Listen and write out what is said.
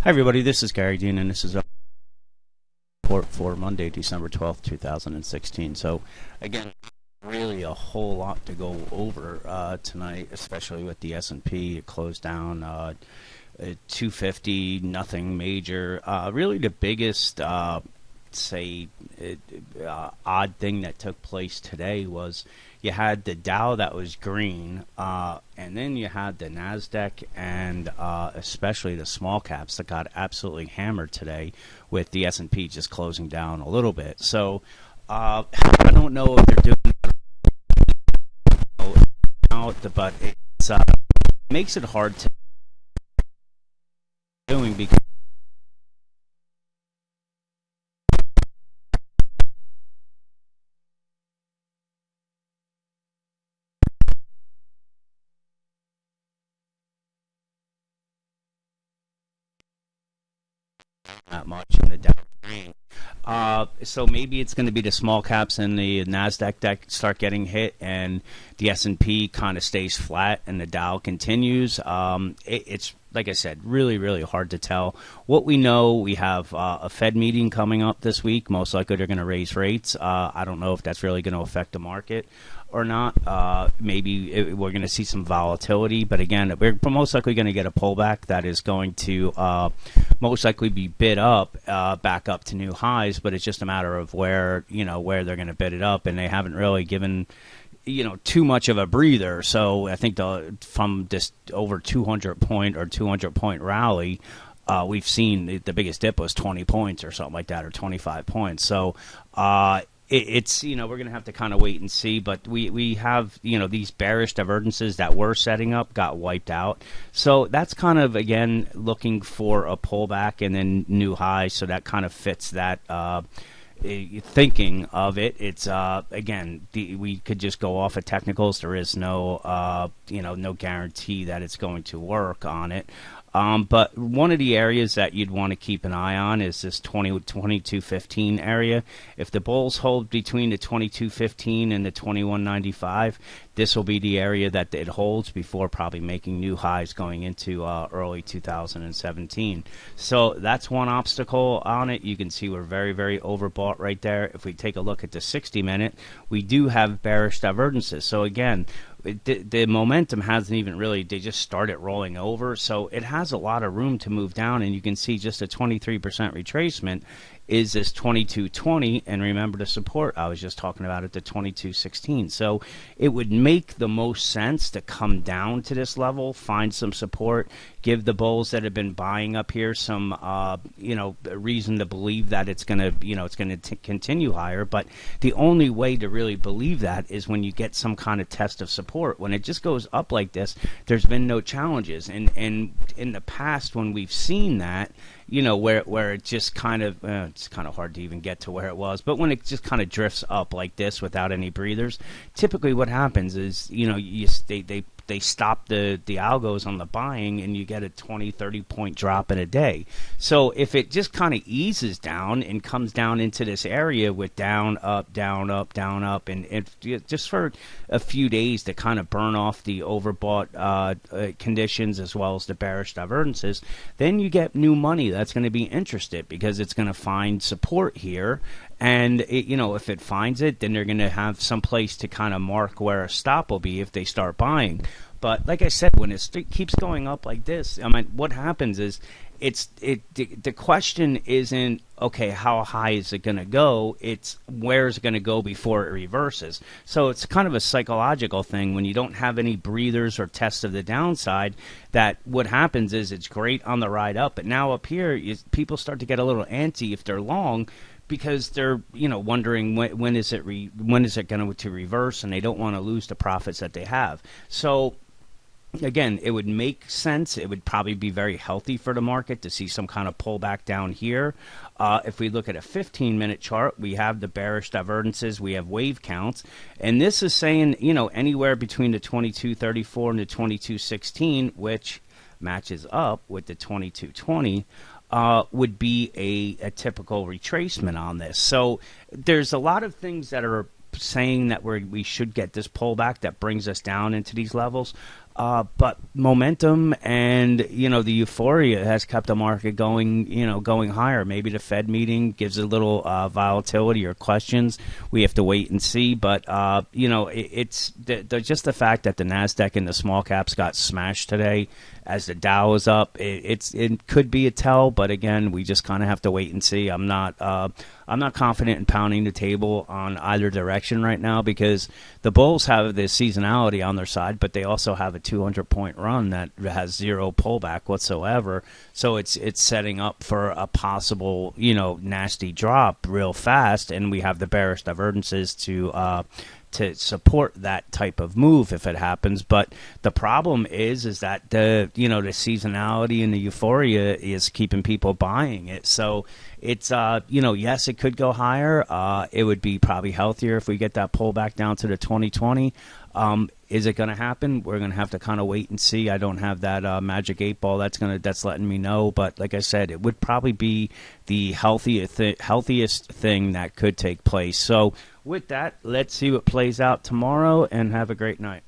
Hi everybody, this is Gary Dean and this is a report for Monday, December 12th, 2016. So again, really a whole lot to go over tonight, especially with the S&P. It closed down 250, nothing major. Really the biggest odd thing that took place today was you had the Dow that was green, and then you had the NASDAQ and especially the small caps that got absolutely hammered today, with the S&P just closing down a little bit. So I don't know if they're doing but it makes it hard to doing because not much in the Dow green. So maybe it's going to be the small caps and the NASDAQ that start getting hit, and the S&P kind of stays flat, and the Dow continues. It's, like I said, really, really hard to tell. What we know, we have a Fed meeting coming up this week. Most likely they're going to raise rates. I don't know if that's really going to affect the market or not. Maybe we're going to see some volatility, but again, we're most likely going to get a pullback that is going to most likely be bid up back up to new highs, but it's just a matter of where they're going to bid it up, and they haven't really given too much of a breather. So I think from this over 200 point rally, we've seen the biggest dip was 20 points or something like that, or 25 points. So it's we're going to have to kind of wait and see, but we have these bearish divergences that we're setting up got wiped out. So that's kind of, again, looking for a pullback and then new highs. So that kind of fits that thinking of it. It's again, we could just go off of technicals. There is no no guarantee that it's going to work on it. But one of the areas that you'd want to keep an eye on is this 2215 area. If the bulls hold between the 2215 and the 2195, this will be the area that it holds before probably making new highs going into early 2017. So that's one obstacle on it. You can see we're very, very overbought right there. If we take a look at the 60-minute, we do have bearish divergences. So again, the momentum hasn't even really, they just started rolling over. So it has a lot of room to move down, and you can see just a 23% retracement is this 2220, and remember the support I was just talking about at the 2216. So it would make the most sense to come down to this level, find some support, give the bulls that have been buying up here some reason to believe that it's going to it's going to continue higher. But the only way to really believe that is when you get some kind of test of support. When it just goes up like this, there's been no challenges, and in the past when we've seen that, where it just kind of, it's kind of hard to even get to where it was, but when it just kind of drifts up like this without any breathers, typically what happens is, they stop the algos on the buying, and you get a 20-30 point drop in a day. So if it just kind of eases down and comes down into this area with down, up, down, up, down, up, and just for a few days to kind of burn off the overbought conditions as well as the bearish divergences, then you get new money that's going to be interested, because it's going to find support here. And if it finds it, then they're going to have some place to kind of mark where a stop will be if they start buying. But like I said, when it keeps going up like this, I mean, what happens is the question isn't, okay, how high is it going to go? It's where is it going to go before it reverses. So it's kind of a psychological thing when you don't have any breathers or tests of the downside. That what happens is it's great on the ride up, but now up here, people start to get a little antsy if they're long, because they're wondering when is it going to reverse, and they don't want to lose the profits that they have. So again, it would make sense. It would probably be very healthy for the market to see some kind of pullback down here. If we look at a 15-minute chart, we have the bearish divergences, we have wave counts, and this is saying anywhere between the 2234 and the 2216, which matches up with the 2220. Would be a typical retracement on this. So there's a lot of things that are saying that we should get this pullback that brings us down into these levels. But momentum and the euphoria has kept the market going, going higher. Maybe the Fed meeting gives a little volatility or questions. We have to wait and see. But it's just the fact that the Nasdaq and the small caps got smashed today, as the Dow is up. It could be a tell, but again, we just kind of have to wait and see. I'm not confident in pounding the table on either direction right now, because the Bulls have the seasonality on their side, but they also have a 200-point run that has zero pullback whatsoever. So it's setting up for a possible nasty drop real fast, and we have the bearish divergences to support that type of move if it happens. But the problem is that the seasonality and the euphoria is keeping people buying it. So it's yes, it could go higher. It would be probably healthier if we get that pullback down to the 2020. Is it going to happen? We're going to have to kind of wait and see. I don't have that magic 8 ball that's letting me know. But like I said, it would probably be the healthiest thing that could take place. So with that, let's see what plays out tomorrow, and have a great night.